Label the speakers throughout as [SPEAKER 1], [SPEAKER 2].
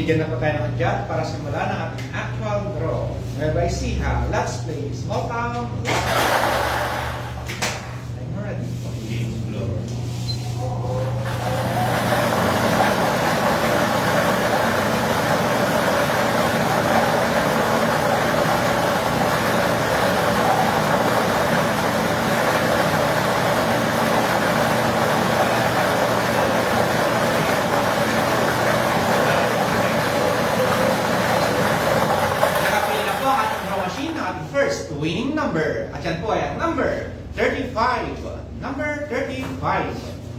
[SPEAKER 1] Bigyan na po tayo ng adjust para simulan ang ating actual draw. Whereby see ha, let's play small town. I'm ready.
[SPEAKER 2] Game floor.
[SPEAKER 1] Nakapili na po ang ating draw machine ng ating first winning number. At yan po ay ang number 35. Number 35.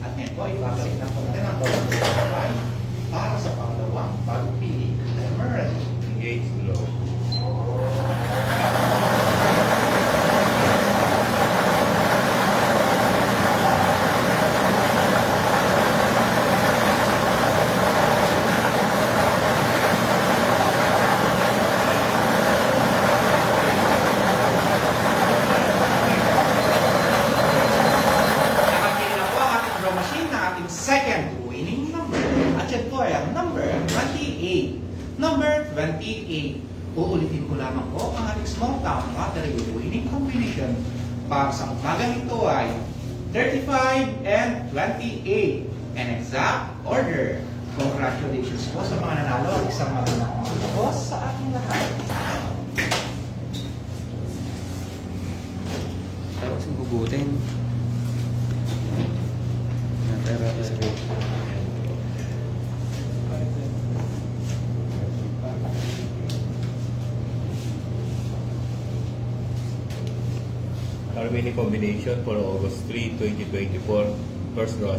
[SPEAKER 1] At ngayon po, ibabalik na po natin ang number 35 para sa pangalawang pagpili. I'm ready.
[SPEAKER 2] Engage floor.
[SPEAKER 1] Nakapili na po ang ating draw machine ng ating second winning number. At yan po ay ang number 28. Number 28. Uulitin ko lamang po ang ating small town lottery winning combination para sa umagang ito ay 35 and 28. An exact order. Congratulations po sa mga nanalo at isang magandang umaga po sa ating lahat.
[SPEAKER 3] Tapos gugutin. Natara sa
[SPEAKER 2] Our winning combination for August 3, 2024. First draw,